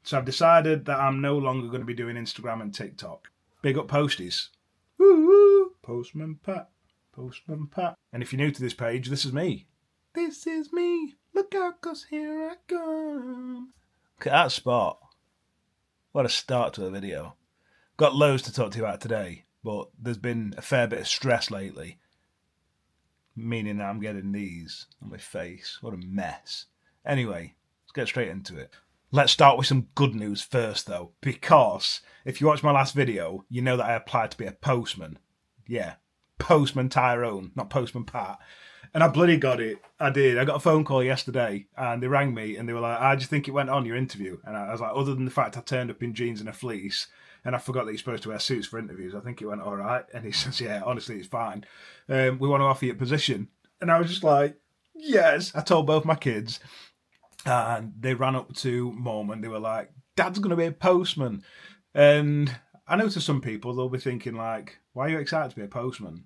So I've decided that I'm no longer going to be doing Instagram and TikTok. Big up posties. Woo! Postman Pat. Postman Pat. And if you're new to this page, this is me. This is me. Look out, 'cause here I come. Look at that spot. What a start to a video. Got loads to talk to you about today, but there's been a fair bit of stress lately. Meaning that I'm getting these on my face. What a mess. Anyway, let's get straight into it. Let's start with some good news first, though, because if you watched my last video, you know that I applied to be a postman. Yeah, Postman Tyrone, not Postman Pat. And I bloody got it. I did. I got a phone call yesterday, and they rang me, and they were like, "How do you think it went on your interview?" And I was like, other than the fact I turned up in jeans and a fleece, and I forgot that you're supposed to wear suits for interviews, I think it went all right. And he says, "Yeah, honestly, it's fine. We want to offer you a position." And I was just like, yes. I told both my kids, and they ran up to Mum, and they were like, "Dad's going to be a postman." And I know to some people, they'll be thinking like, why are you excited to be a postman?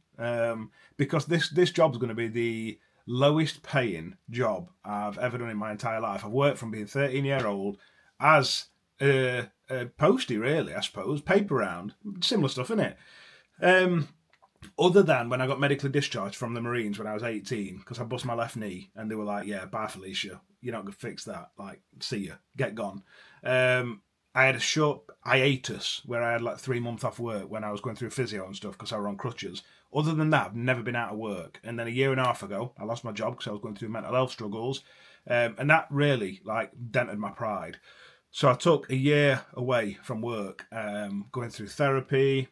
Because this job's going to be the lowest paying job I've ever done in my entire life. I've worked from being 13-year-old as a postie, really, I suppose, paper round, similar stuff, innit? Other than when I got medically discharged from the Marines when I was 18, because I bust my left knee, and they were like, "Yeah, bye Felicia, you're not going to fix that, like, see ya, get gone." I had a short hiatus where I had like 3 months off work when I was going through physio and stuff because I was on crutches. Other than that, I've never been out of work. And then a year and a half ago, I lost my job because I was going through mental health struggles. And that really like dented my pride. So I took a year away from work, going through therapy,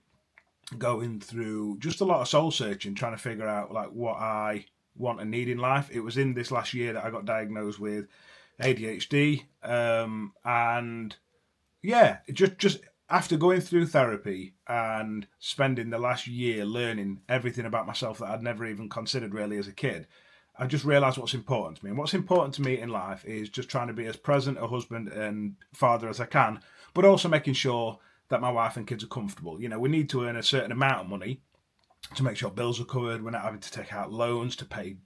going through just a lot of soul searching, trying to figure out like what I want and need in life. It was in this last year that I got diagnosed with ADHD. And yeah, just after going through therapy and spending the last year learning everything about myself that I'd never even considered really as a kid, I just realised what's important to me. And what's important to me in life is just trying to be as present a husband and father as I can, but also making sure that my wife and kids are comfortable. You know, we need to earn a certain amount of money to make sure bills are covered. We're not having to take out loans to pay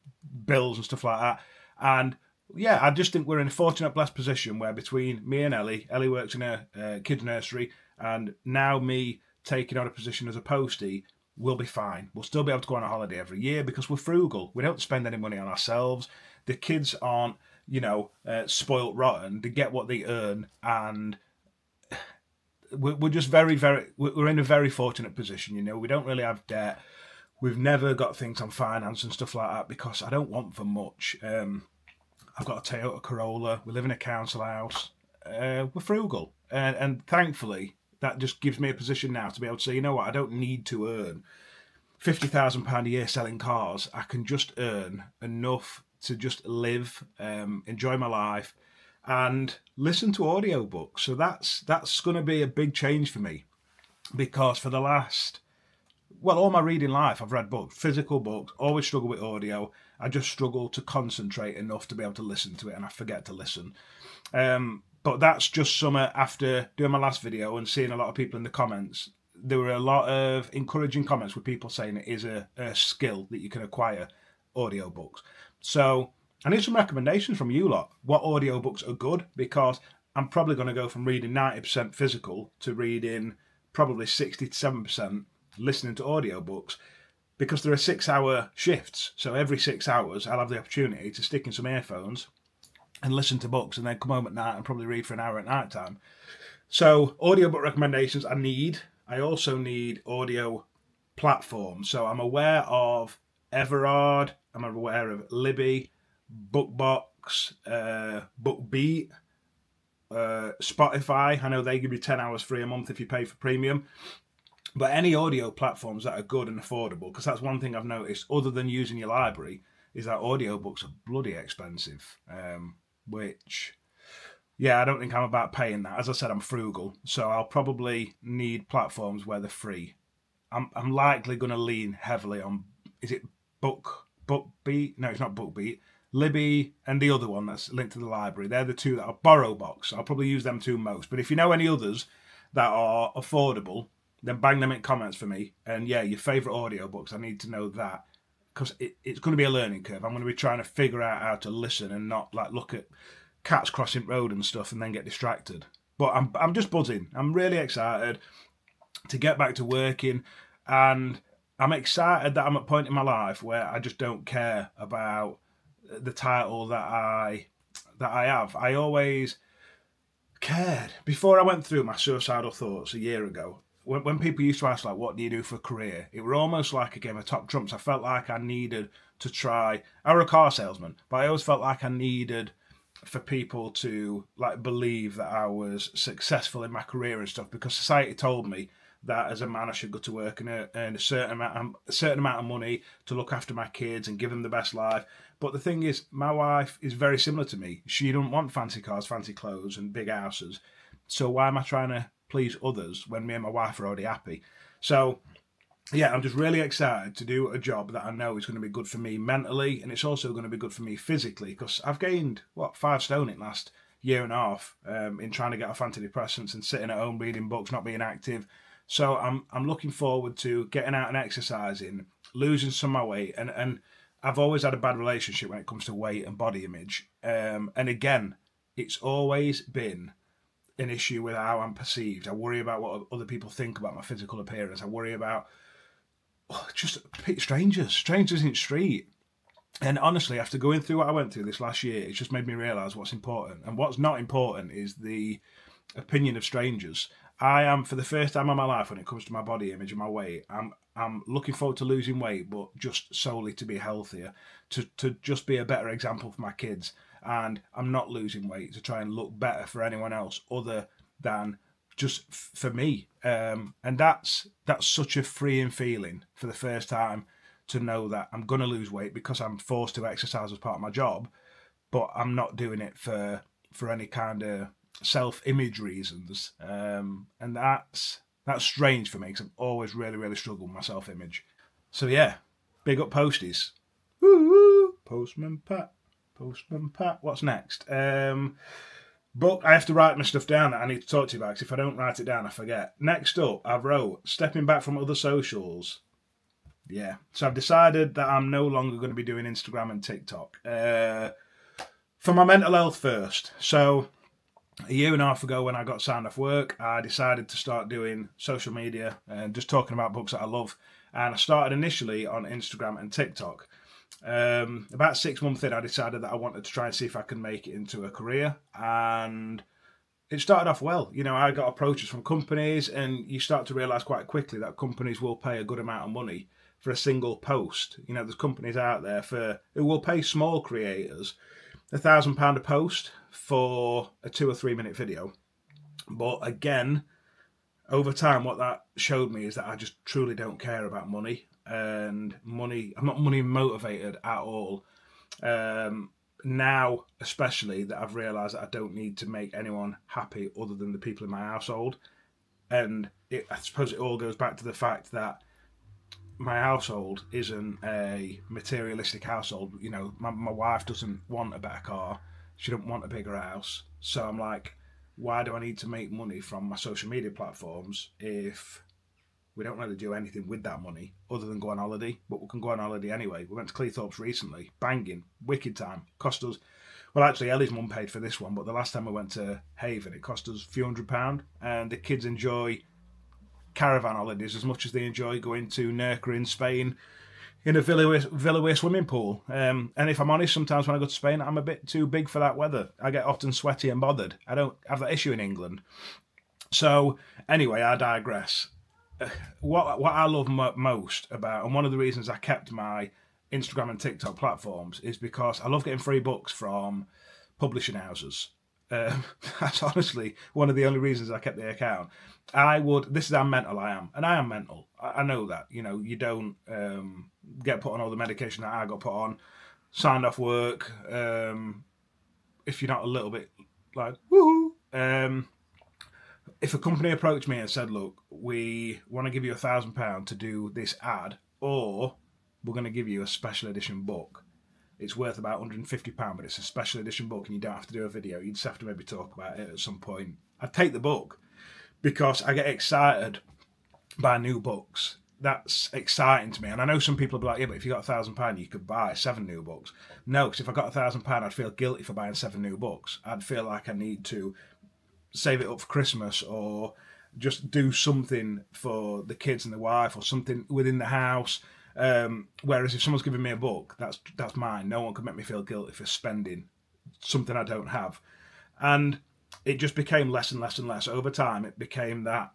bills and stuff like that. And yeah, I just think we're in a fortunate, blessed position where between me and Ellie works in a kids' nursery, and now me taking on a position as a postie, we'll be fine. We'll still be able to go on a holiday every year because we're frugal. We don't spend any money on ourselves. The kids aren't, spoilt rotten. They get what they earn, and we're just we're in a very fortunate position. You know, we don't really have debt. We've never got things on finance and stuff like that because I don't want for much. I've got a Toyota Corolla. We live in a council house. We're frugal. And thankfully, that just gives me a position now to be able to say, you know what, I don't need to earn £50,000 a year selling cars. I can just earn enough to just live, enjoy my life, and listen to audiobooks. So that's going to be a big change for me because for the last... well, all my reading life, I've read books, physical books, always struggle with audio. I just struggle to concentrate enough to be able to listen to it, and I forget to listen. But that's just summer after doing my last video and seeing a lot of people in the comments. There were a lot of encouraging comments with people saying it is a skill that you can acquire, audiobooks. So I need some recommendations from you lot. What audiobooks are good? Because I'm probably going to go from reading 90% physical to reading probably 60 to 7% listening to audiobooks, because there are 6-hour shifts. So every 6 hours I'll have the opportunity to stick in some earphones and listen to books and then come home at night and probably read for an hour at night time. So audiobook recommendations I also need audio platforms. So I'm aware of Everard, I'm aware of Libby, BookBox, BookBeat, Spotify. I know they give you 10 hours free a month if you pay for premium. But any audio platforms that are good and affordable, because that's one thing I've noticed, other than using your library, is that audiobooks are bloody expensive. Which, yeah, I don't think I'm about paying that. As I said, I'm frugal, so I'll probably need platforms where they're free. I'm likely going to lean heavily on, is it BookBeat? No, it's not BookBeat. Libby and the other one that's linked to the library. They're the two that are BorrowBox. I'll probably use them two most. But if you know any others that are affordable, then bang them in comments for me. And yeah, your favourite audiobooks, I need to know that. Because it's going to be a learning curve. I'm going to be trying to figure out how to listen and not like look at cats crossing road and stuff and then get distracted. But I'm just buzzing. I'm really excited to get back to working, and I'm excited that I'm at a point in my life where I just don't care about the title that I have. I always cared before I went through my suicidal thoughts a year ago. When people used to ask, like, what do you do for a career? It were almost like a game of top trumps. I felt like I needed to try. I were a car salesman, but I always felt like I needed for people to like believe that I was successful in my career and stuff, because society told me that as a man I should go to work and earn a certain amount of money to look after my kids and give them the best life. But the thing is, my wife is very similar to me. She don't want fancy cars, fancy clothes, and big houses. So why am I trying to please others when me and my wife are already happy? So yeah, I'm just really excited to do a job that I know is going to be good for me mentally, and it's also going to be good for me physically, because I've gained 5 stone in the last year and a half in trying to get off antidepressants and sitting at home reading books, not being active. So I'm looking forward to getting out and exercising, losing some of my weight, and I've always had a bad relationship when it comes to weight and body image. And again, it's always been an issue with how I'm perceived. I worry about what other people think about my physical appearance. I worry about just strangers in the street. And honestly, after going through what I went through this last year, it's just made me realise what's important. And what's not important is the opinion of strangers. I am, for the first time in my life, when it comes to my body image and my weight, I'm looking forward to losing weight, but just solely to be healthier, to just be a better example for my kids. And I'm not losing weight to try and look better for anyone else other than just for me. And that's such a freeing feeling for the first time, to know that I'm going to lose weight because I'm forced to exercise as part of my job, but I'm not doing it for any kind of self-image reasons. And that's strange for me, because I've always really, really struggled with my self-image. So yeah, big up posties. Woo! Postman Pat. What's next? But I have to write my stuff down that I need to talk to you about, because if I don't write it down, I forget. Next up, I've wrote stepping back from other socials. Yeah, so I've decided that I'm no longer going to be doing Instagram and TikTok. For my mental health first. So a year and a half ago, when I got signed off work, I decided to start doing social media and just talking about books that I love. And I started initially on Instagram and TikTok. About 6 months in, I decided that I wanted to try and see if I could make it into a career, and it started off well. You know, I got approaches from companies, and you start to realise quite quickly that companies will pay a good amount of money for a single post. You know, there's companies out there who will pay small creators £1,000 a post for a 2 or 3 minute video. But again, over time, what that showed me is that I just truly don't care about money. And money, I'm not money motivated at all. Now, especially, that I've realised that I don't need to make anyone happy other than the people in my household. And I suppose it all goes back to the fact that my household isn't a materialistic household. You know, my wife doesn't want a better car. She doesn't want a bigger house. So I'm like, why do I need to make money from my social media platforms if we don't really do anything with that money other than go on holiday? But we can go on holiday anyway. We went to Cleethorpes recently. Banging. Wicked time. Cost us... Well, actually, Ellie's mum paid for this one, but the last time we went to Haven, it cost us a few £100. And the kids enjoy caravan holidays as much as they enjoy going to Nerca in Spain in a Villaway swimming pool. And if I'm honest, sometimes when I go to Spain, I'm a bit too big for that weather. I get often sweaty and bothered. I don't have that issue in England. So, anyway, I digress. What I love most about, and one of the reasons I kept my Instagram and TikTok platforms, is because I love getting free books from publishing houses. That's honestly one of the only reasons I kept the account. This is how mental I am, and I am mental. I know that. You know, you don't get put on all the medication that I got put on, signed off work, if you're not a little bit like, woohoo. If a company approached me and said, look, we want to give you £1,000 to do this ad, or we're going to give you a special edition book. It's worth about £150, but it's a special edition book and you don't have to do a video. You just have to maybe talk about it at some point. I'd take the book, because I get excited by new books. That's exciting to me. And I know some people will be like, yeah, but if you got £1,000, you could buy 7 new books. No, because if I got £1,000, I'd feel guilty for buying 7 new books. I'd feel like I need to save it up for Christmas, or just do something for the kids and the wife, or something within the house. Whereas if someone's giving me a book, that's mine. No one can make me feel guilty for spending something I don't have. And it just became less and less and less. Over time, it became that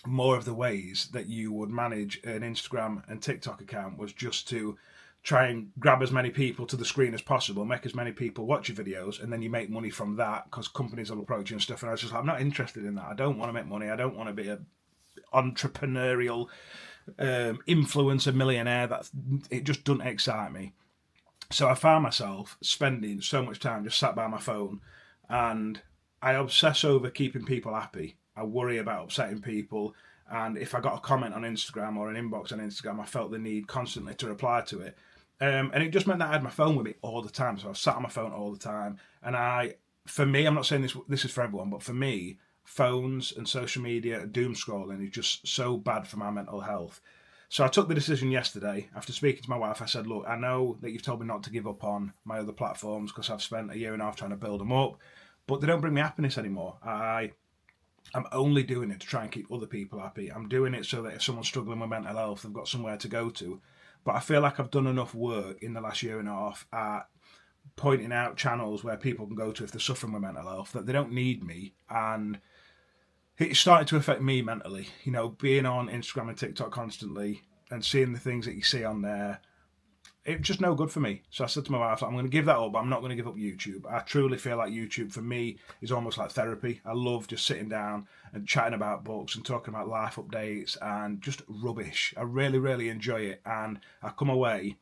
more of the ways that you would manage an Instagram and TikTok account was just to try and grab as many people to the screen as possible, make as many people watch your videos, and then you make money from that because companies will approach you and stuff. And I was just like, I'm not interested in that. I don't want to make money. I don't want to be an entrepreneurial influencer millionaire. It just doesn't excite me. So I found myself spending so much time just sat by my phone, and I obsess over keeping people happy. I worry about upsetting people, and if I got a comment on Instagram or an inbox on Instagram, I felt the need constantly to reply to it. And it just meant that I had my phone with me all the time. So I was sat on my phone all the time. And for me, I'm not saying this is for everyone, but for me, phones and social media, doom scrolling is just so bad for my mental health. So I took the decision yesterday, after speaking to my wife. I said, look, I know that you've told me not to give up on my other platforms because I've spent a year and a half trying to build them up, but they don't bring me happiness anymore. I'm only doing it to try and keep other people happy. I'm doing it so that if someone's struggling with mental health, they've got somewhere to go to. But I feel like I've done enough work in the last year and a half at pointing out channels where people can go to if they're suffering with mental health, that they don't need me. And it started to affect me mentally. You know, being on Instagram and TikTok constantly and seeing the things that you see on there, it's just no good for me. So I said to my wife, I'm going to give that up, but I'm not going to give up YouTube. I truly feel like YouTube for me is almost like therapy. I love just sitting down and chatting about books and talking about life updates and just rubbish. I really, really enjoy it. And I come away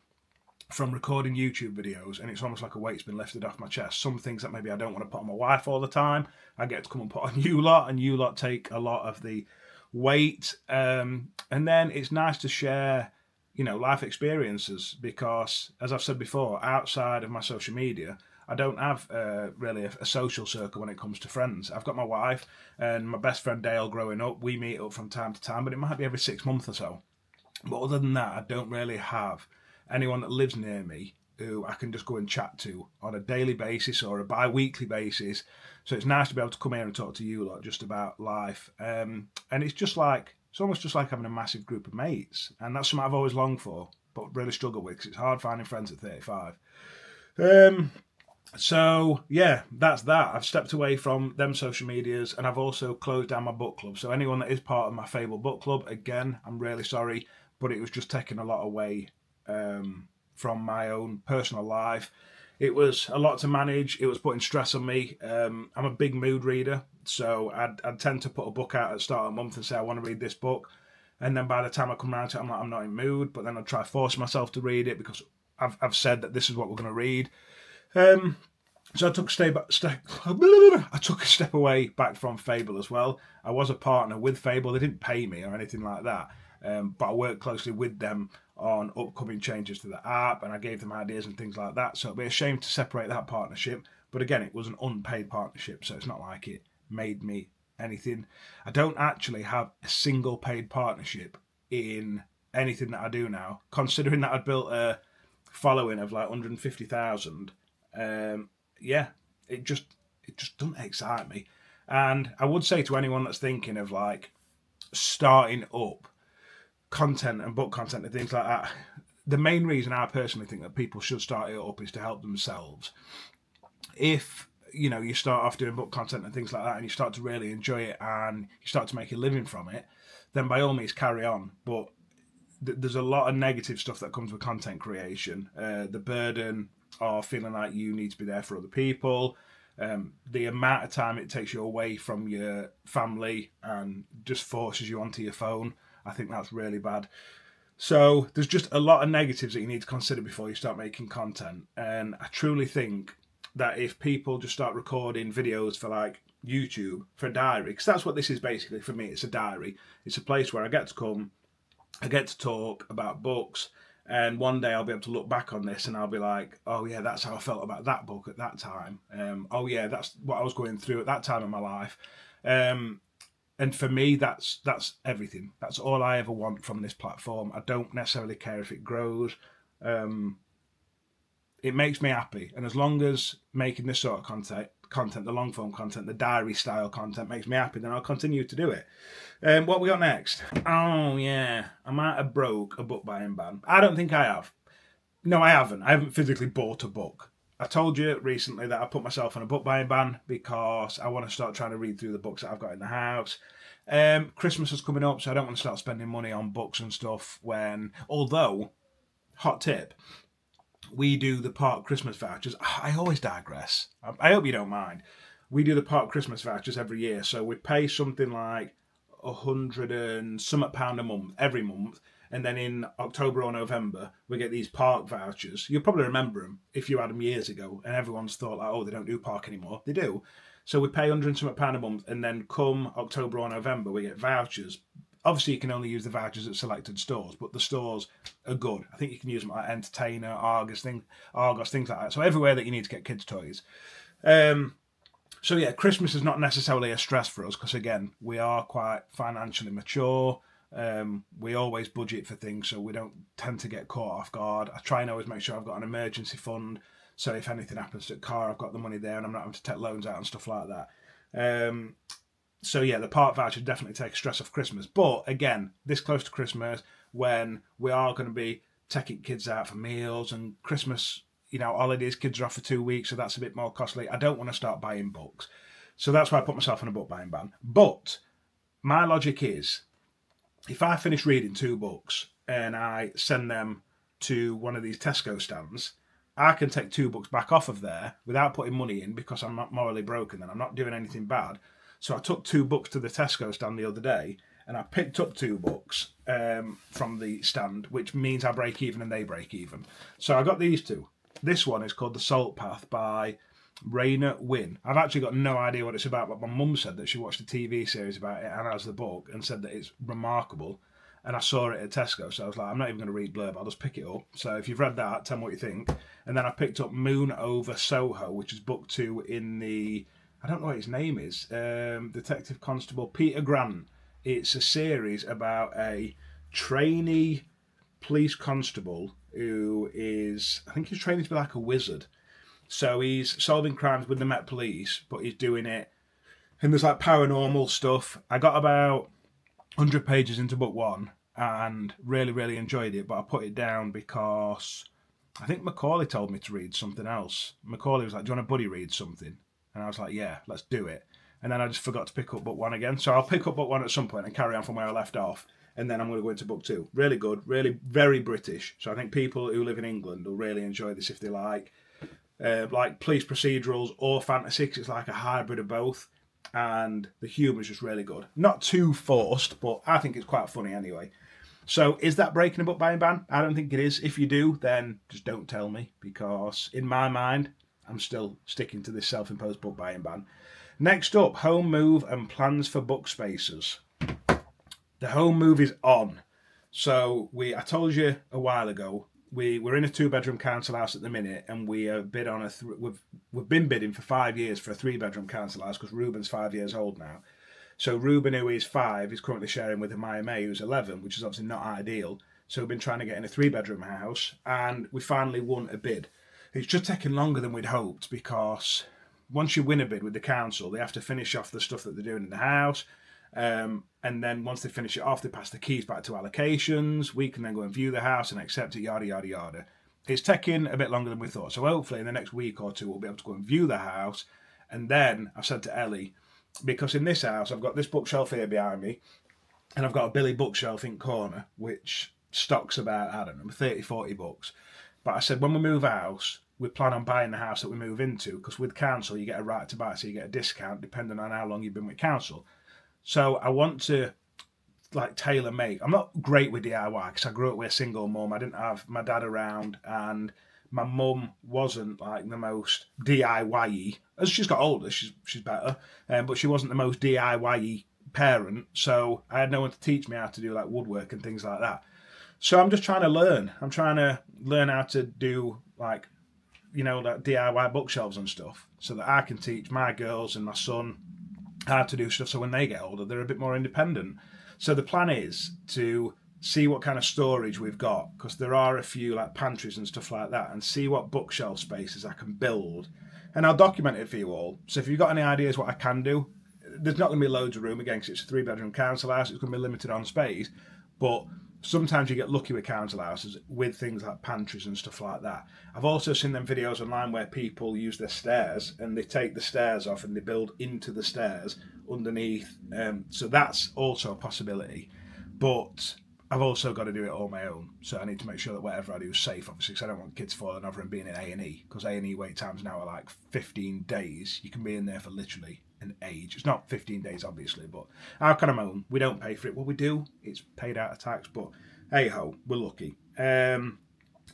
from recording YouTube videos and it's almost like a weight's been lifted off my chest. Some things that maybe I don't want to put on my wife all the time, I get to come and put on you lot, and you lot take a lot of the weight. And then it's nice to share, you know, life experiences, because as I've said before, outside of my social media, I don't have really a social circle when it comes to friends. I've got my wife and my best friend Dale growing up. We meet up from time to time, but it might be every 6 months or so. But other than that, I don't really have anyone that lives near me who I can just go and chat to on a daily basis or a bi-weekly basis. So it's nice to be able to come here and talk to you lot just about life. And it's almost just like having a massive group of mates. And that's something I've always longed for, but really struggle with because it's hard finding friends at 35. So yeah, that's that. I've stepped away from them social medias, and I've also closed down my book club. So anyone that is part of my Fable book club, again, I'm really sorry, but it was just taking a lot away from my own personal life. It was a lot to manage. It was putting stress on me. I'm a big mood reader, so I'd tend to put a book out at the start of the month and say I want to read this book, and then by the time I come around to it, I'm like, I'm not in mood. But then I'd try force myself to read it because I've said that this is what we're going to read. So I took a step away back from Fable as well. I was a partner with Fable. They didn't pay me or anything like that. But I worked closely with them on upcoming changes to the app, and I gave them ideas and things like that. So it'd be a shame to separate that partnership. But again, it was an unpaid partnership, so it's not like it made me anything. I don't actually have a single paid partnership in anything that I do now, considering that I'd built a following of like 150,000. Yeah, it just doesn't excite me. And I would say to anyone that's thinking of like starting up content and book content and things like that, the main reason I personally think that people should start it up is to help themselves. If you know, you start off doing book content and things like that and you start to really enjoy it and you start to make a living from it, then by all means carry on. But there's a lot of negative stuff that comes with content creation. The burden of feeling like you need to be there for other people, the amount of time it takes you away from your family and just forces you onto your phone. I think that's really bad. So there's just a lot of negatives that you need to consider before you start making content. And I truly think that if people just start recording videos for like YouTube, for a diary, because that's what this is basically for me. It's a diary. It's a place where I get to come, I get to talk about books, and one day I'll be able to look back on this and I'll be like, oh yeah, that's how I felt about that book at that time. Oh yeah, that's what I was going through at that time in my life. And for me, that's everything. That's all I ever want from this platform. I don't necessarily care if it grows. It makes me happy. And as long as making this sort of content, the long form content, the diary style content makes me happy, then I'll continue to do it. What we got next? Oh yeah, I might have broke a book buying ban. I don't think I have. No, I haven't. I haven't physically bought a book. I told you recently that I put myself on a book buying ban because I want to start trying to read through the books that I've got in the house. Christmas is coming up, so I don't want to start spending money on books and stuff although, hot tip, we do the park Christmas vouchers. I always digress. I hope you don't mind. We do the park Christmas vouchers every year, so we pay something like £100 and some pound a month every month, and then in October or November we get these park vouchers. You'll probably remember them if you had them years ago, and everyone's thought like, oh, they don't do park anymore. They do. So we pay £100 and some pound a month, and then come October or November we get vouchers. Obviously, you can only use the vouchers at selected stores, but the stores are good. I think you can use them at Entertainer, Argos, things like that. So everywhere that you need to get kids' toys. So yeah, Christmas is not necessarily a stress for us because, again, we are quite financially mature. We always budget for things, so we don't tend to get caught off guard. I try and always make sure I've got an emergency fund, so if anything happens to the car, I've got the money there and I'm not having to take loans out and stuff like that. So yeah, the park voucher definitely takes stress off Christmas. But again, this close to Christmas, when we are going to be taking kids out for meals and Christmas, holidays, kids are off for 2 weeks, so that's a bit more costly. I don't want to start buying books. So that's why I put myself on a book buying ban. But my logic is, if I finish reading 2 books and I send them to one of these Tesco stands, I can take 2 books back off of there without putting money in because I'm not morally broken and I'm not doing anything bad. So I took 2 books to the Tesco stand the other day and I picked up 2 books from the stand, which means I break even and they break even. So I got these 2. This one is called The Salt Path by Raina Wynn. I've actually got no idea what it's about, but my mum said that she watched a TV series about it and has the book and said that it's remarkable. And I saw it at Tesco, so I was like, I'm not even going to read blurb, I'll just pick it up. So if you've read that, tell me what you think. And then I picked up Moon Over Soho, which is book 2 in the, I don't know what his name is, Detective Constable Peter Grant. It's a series about a trainee police constable who is, I think he's training to be like a wizard. So he's solving crimes with the Met Police, but he's doing it, and there's like paranormal stuff. I got about 100 pages into book 1 and really, really enjoyed it, but I put it down because I think Macaulay told me to read something else. Macaulay was like, do you want a buddy read something? And I was like, yeah, let's do it. And then I just forgot to pick up book 1 again. So I'll pick up book 1 at some point and carry on from where I left off. And then I'm going to go into book 2. Really good, really very British. So I think people who live in England will really enjoy this if they like police procedurals or fantasy, because it's like a hybrid of both. And the humour is just really good. Not too forced, but I think it's quite funny anyway. So is that breaking a book buying ban? I don't think it is. If you do, then just don't tell me, because in my mind, I'm still sticking to this self-imposed book buying ban. Next up, home move and plans for book spaces. The home move is on. So I told you a while ago, we're in a 2-bedroom council house at the minute, and we have bid on we've been bidding for 5 years for a 3-bedroom council house because Ruben's 5 years old now. So Ruben, who is 5, is currently sharing with Maya May, who's 11, which is obviously not ideal. So we've been trying to get in a 3-bedroom house, and we finally won a bid. It's just taken longer than we'd hoped because once you win a bid with the council, they have to finish off the stuff that they're doing in the house. And then once they finish it off, they pass the keys back to allocations. We can then go and view the house and accept it, yada, yada, yada. It's taking a bit longer than we thought. So hopefully in the next week or 2, we'll be able to go and view the house. And then I've said to Ellie, because in this house, I've got this bookshelf here behind me, and I've got a Billy bookshelf in corner, which stocks about, 30, 40 books. But I said, when we move house, we plan on buying the house that we move into, because with council, you get a right to buy, so you get a discount depending on how long you've been with council. So I want to tailor make. I'm not great with DIY because I grew up with a single mum. I didn't have my dad around, and my mum wasn't like the most DIY-y. As she's got older, she's better, but she wasn't the most DIY-y parent. So I had no one to teach me how to do like woodwork and things like that. So I'm just trying to learn. I'm trying to learn how to do like DIY bookshelves and stuff, so that I can teach my girls and my son how to do stuff, so when they get older, they're a bit more independent. So the plan is to see what kind of storage we've got, because there are a few like pantries and stuff like that, and see what bookshelf spaces I can build and I'll document it for you all. So if you've got any ideas what I can do, there's not going to be loads of room again because it's a 3-bedroom council house. It's going to be limited on space, but sometimes you get lucky with council houses with things like pantries and stuff like that. I've also seen them videos online where people use their stairs and they take the stairs off and they build into the stairs underneath. So that's also a possibility. But I've also got to do it all my own. So I need to make sure that whatever I do is safe, obviously, because I don't want kids falling over and being in A&E, because A&E wait times now are like 15 days. You can be in there for literally an age. It's not 15 days, obviously, but how can I moan? We don't pay for it. Well, we do. It's paid out of tax, but hey-ho, we're lucky.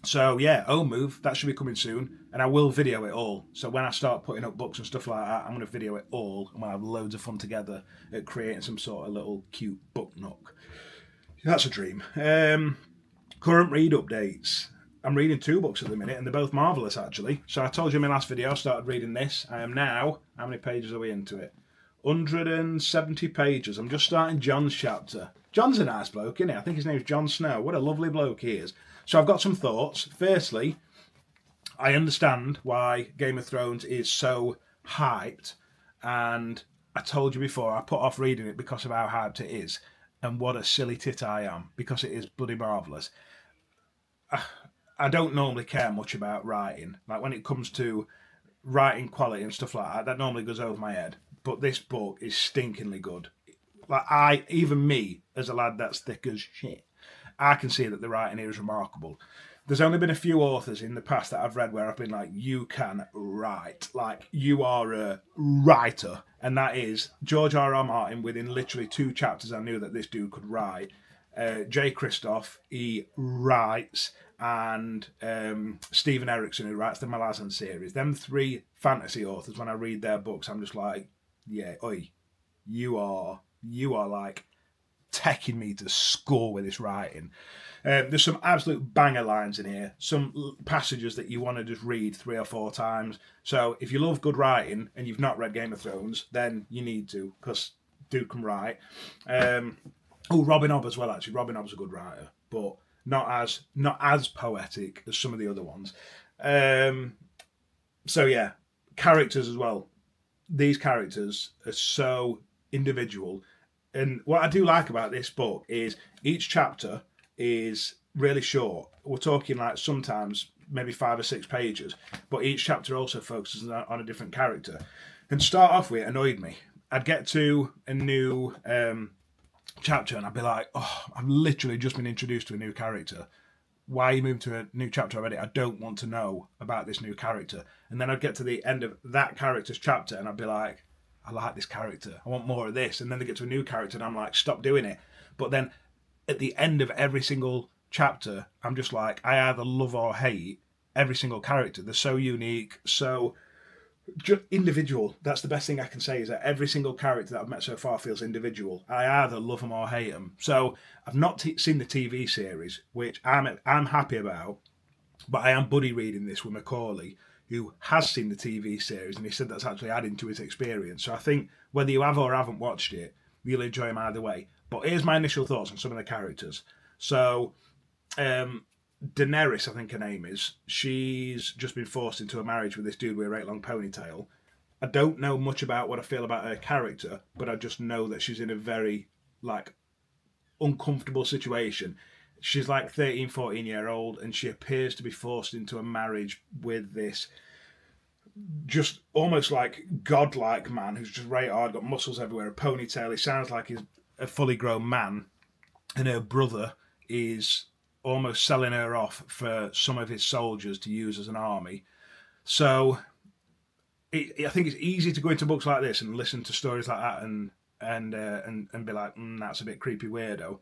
So yeah, Move, that should be coming soon, and I will video it all. So when I start putting up books and stuff like that, I'm going to video it all, and we'll have loads of fun together at creating some sort of little cute book nook. That's a dream. Current read updates. I'm reading 2 books at the minute, and they're both marvellous, actually. So I told you in my last video I started reading this. I am now, how many pages are we into it? 170 pages. I'm just starting John's chapter. John's a nice bloke, isn't he? I think his name's Jon Snow. What a lovely bloke he is. So I've got some thoughts. Firstly, I understand why Game of Thrones is so hyped, and I told you before, I put off reading it because of how hyped it is. And what a silly tit I am, because it is bloody marvellous. I don't normally care much about writing. Like when it comes to writing quality and stuff like that, that normally goes over my head. But this book is stinkingly good. Like even me, as a lad that's thick as shit, I can see that the writing here is remarkable. There's only been a few authors in the past that I've read where I've been like, you can write. Like, you are a writer. And that is George R.R. Martin. Within literally 2 chapters, I knew that this dude could write. J. Kristoff, he writes. And Stephen Erickson, who writes the Malazan series. Them 3 fantasy authors, when I read their books, I'm just like, yeah, oi, you are like taking me to score with this writing. There's some absolute banger lines in here, some passages that you want to just read 3 or 4 times. So if you love good writing and you've not read Game of Thrones, then you need to, because dude can write. Robin Hobb as well, actually. Robin Hobb's a good writer, but not as poetic as some of the other ones. So yeah, characters as well. These characters are so individual. And what I do like about this book is each chapter is really short. We're talking like sometimes maybe 5 or 6 pages, but each chapter also focuses on a different character. And to start off with, it annoyed me. I'd get to a new chapter and I'd be like, oh, I've literally just been introduced to a new character. Why are you moving to a new chapter already? I don't want to know about this new character. And then I'd get to the end of that character's chapter and I'd be like, I like this character. I want more of this. And then they get to a new character and I'm like, stop doing it. But then at the end of every single chapter, I'm just like, I either love or hate every single character. They're so unique, so just individual. That's the best thing I can say, is that every single character that I've met so far feels individual. I either love them or hate them. So I've not seen the TV series, which I'm happy about, but I am buddy reading this with Macaulay, who has seen the TV series, and he said that's actually adding to his experience. So I think whether you have or haven't watched it, you'll enjoy them either way. But here's my initial thoughts on some of the characters. So Daenerys, I think her name is, she's just been forced into a marriage with this dude with a right long ponytail. I don't know much about what I feel about her character, but I just know that she's in a very, like, uncomfortable situation. She's like 13, 14-year-old, and she appears to be forced into a marriage with this just almost like godlike man who's just right hard, got muscles everywhere, a ponytail. He sounds like he's a fully grown man, and her brother is almost selling her off for some of his soldiers to use as an army. So I think it's easy to go into books like this and listen to stories like that and be like, that's a bit creepy weirdo.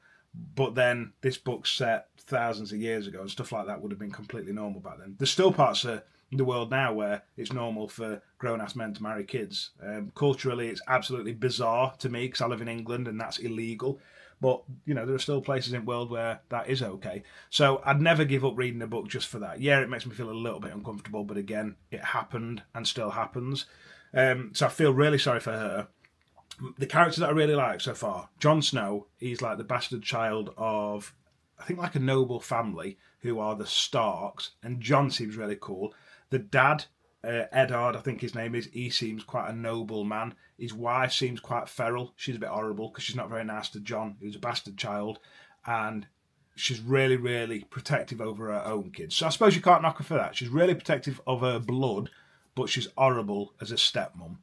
But then this book's set thousands of years ago, and stuff like that would have been completely normal back then. There's still parts of the world now where it's normal for grown-ass men to marry kids. Culturally, it's absolutely bizarre to me because I live in England and that's illegal. But, you know, there are still places in the world where that is okay. So I'd never give up reading a book just for that. Yeah, it makes me feel a little bit uncomfortable, but again, it happened and still happens. So I feel really sorry for her. The characters that I really like so far, Jon Snow, he's like the bastard child of, I think, like a noble family who are the Starks, and Jon seems really cool. The dad Eddard, I think his name is, he seems quite a noble man. His wife seems quite feral. She's a bit horrible because she's not very nice to John, who's a bastard child. And she's really, really protective over her own kids. So I suppose you can't knock her for that. She's really protective of her blood, but she's horrible as a stepmom.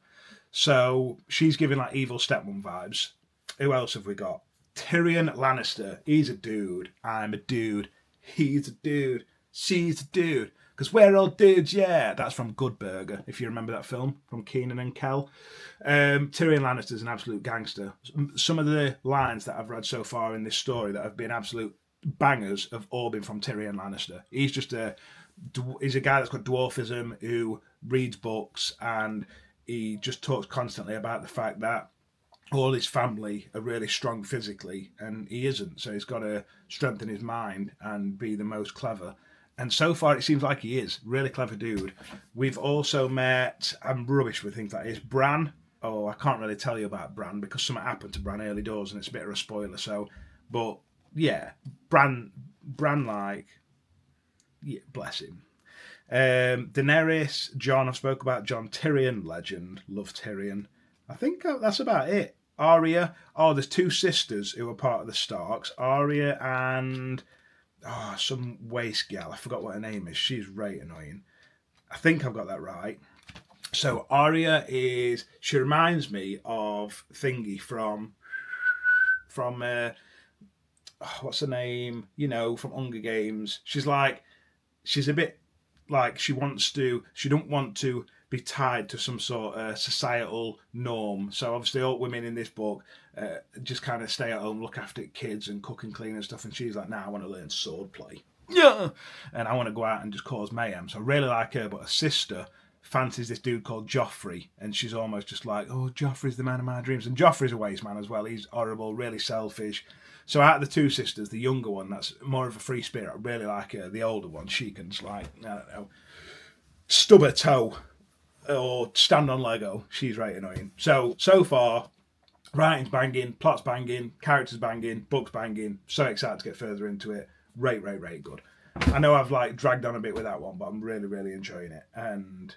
So she's giving like evil stepmom vibes. Who else have we got? Tyrion Lannister. He's a dude. I'm a dude. He's a dude. She's a dude. Because we're all dudes, yeah. That's from Good Burger, if you remember that film, from Keenan and Kel. Tyrion Lannister's an absolute gangster. Some of the lines that I've read so far in this story that have been absolute bangers have all been from Tyrion Lannister. He's a guy that's got dwarfism, who reads books, and he just talks constantly about the fact that all his family are really strong physically, and he isn't. So he's got to strengthen his mind and be the most clever. And so far, it seems like he is. Really clever dude. We've also met, I'm rubbish with things like this, Bran. Oh, I can't really tell you about Bran because something happened to Bran early doors and it's a bit of a spoiler. So, but yeah, Bran, yeah, bless him. Daenerys, Jon, I spoke about Jon. Tyrion, legend. Love Tyrion. I think that's about it. Arya. Oh, there's two sisters who are part of the Starks. Arya and some waste gal. I forgot what her name is. She's right annoying. I think I've got that right. So Arya she reminds me of Thingy from what's her name? You know, from Hunger Games. She's a bit like she don't want to be tied to some sort of societal norm. So obviously all women in this book just kind of stay at home, look after kids and cook and clean and stuff. And she's like, I want to learn swordplay. Yeah. And I want to go out and just cause mayhem. So I really like her, but her sister fancies this dude called Joffrey. And she's almost just like, oh, Joffrey's the man of my dreams. And Joffrey's a waste man as well. He's horrible, really selfish. So out of the two sisters, the younger one, that's more of a free spirit. I really like her. The older one, she can just I don't know, stub her toe or stand on Lego. She's right annoying. So far, writing's banging, plot's banging, characters banging, books banging. So excited to get further into it. Right good. I know I've dragged on a bit with that one, but I'm really, really enjoying it. And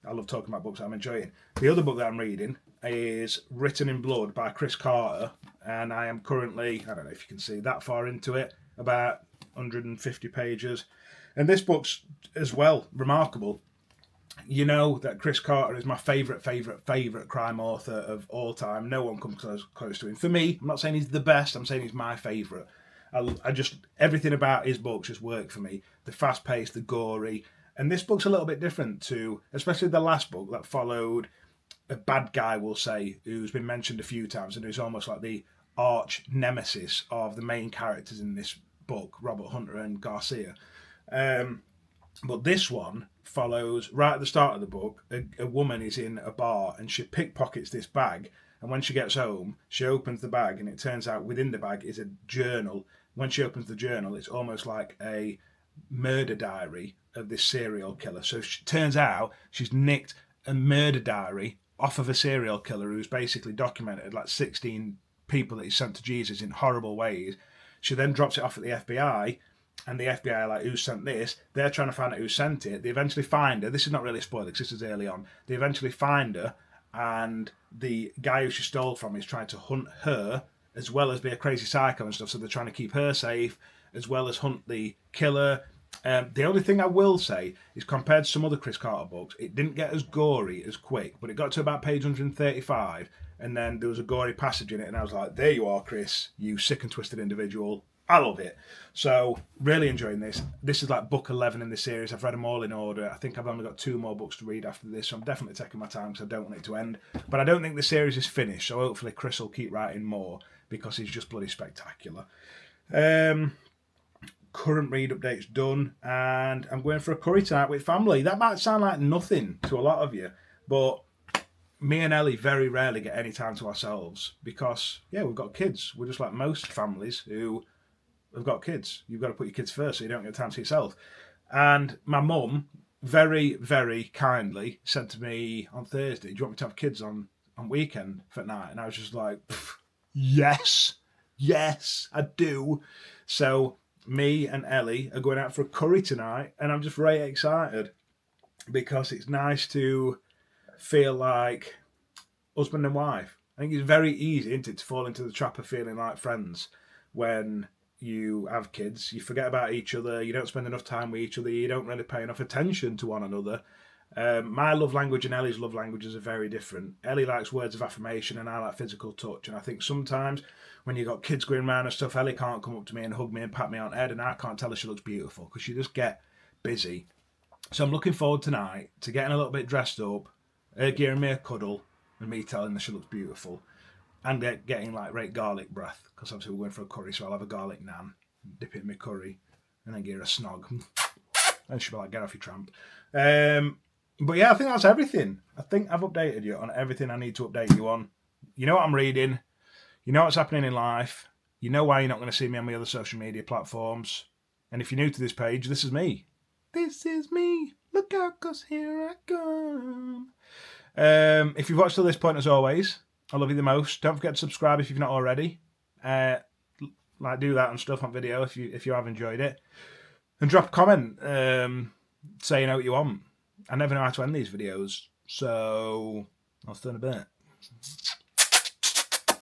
I love talking about books I'm enjoying. The other book that I'm reading is Written in Blood by Chris Carter. And I am currently, I don't know if you can see, that far into it, about 150 pages. And this book's as well remarkable. You know that Chris Carter is my favourite crime author of all time. No one comes close to him. For me, I'm not saying he's the best, I'm saying he's my favourite. Everything about his books just work for me. The fast-paced, the gory. And this book's a little bit different to, especially the last book that followed a bad guy, we'll say, who's been mentioned a few times and who's almost like the arch nemesis of the main characters in this book, Robert Hunter and Garcia. But this one follows, right at the start of the book, a woman is in a bar and she pickpockets this bag. And when she gets home, she opens the bag and it turns out within the bag is a journal. When she opens the journal, it's almost like a murder diary of this serial killer. So it turns out she's nicked a murder diary off of a serial killer who's basically documented like 16 people that he sent to Jesus in horrible ways. She then drops it off at the FBI, and the FBI are like, who sent this? They're trying to find out who sent it. They eventually find her. This is not really a spoiler because this is early on. They eventually find her, and the guy who she stole from is trying to hunt her, as well as be a crazy psycho and stuff. So they're trying to keep her safe, as well as hunt the killer. The only thing I will say is, compared to some other Chris Carter books, it didn't get as gory as Quick, but it got to about page 135, and then there was a gory passage in it, and I was like, there you are, Chris, you sick and twisted individual. I love it. So, really enjoying this. This is like book 11 in the series. I've read them all in order. I think I've only got 2 more books to read after this, so I'm definitely taking my time because I don't want it to end. But I don't think the series is finished, so hopefully Chris will keep writing more because he's just bloody spectacular. Current read update's done, and I'm going for a curry tonight with family. That might sound like nothing to a lot of you, but me and Ellie very rarely get any time to ourselves because, we've got kids. We're just like most families who have got kids. You've got to put your kids first so you don't get time to yourself. And my mum very, very kindly said to me on Thursday, do you want me to have kids on weekend for night? And I was just like, yes, I do. So me and Ellie are going out for a curry tonight, and I'm just very excited. because it's nice to feel like husband and wife. I think it's very easy, isn't it, to fall into the trap of feeling like friends when you have kids. You forget about each other, you don't spend enough time with each other, you don't really pay enough attention to one another. My love language and Ellie's love languages are very different. Ellie likes words of affirmation and I like physical touch. And I think sometimes when you've got kids going around and stuff, Ellie can't come up to me and hug me and pat me on the head, and I can't tell her she looks beautiful because she just get busy. So I'm looking forward tonight to getting a little bit dressed up, her giving me a cuddle, and me telling her she looks beautiful, and getting like great garlic breath, because obviously we're going for a curry, so I'll have a garlic naan, dip it in my curry, and then give her a snog. And she'll be like, get off your tramp. But yeah, I think that's everything. I think I've updated you on everything I need to update you on. You know what I'm reading. You know what's happening in life. You know why you're not going to see me on my other social media platforms. And if you're new to this page, this is me. This is me. Look out, 'cause here I come. If you've watched till this point, as always, I love you the most. Don't forget to subscribe if you've not already. Do that and stuff on video if you have enjoyed it. And drop a comment saying what you want. I never know how to end these videos, so I'll start in a bit.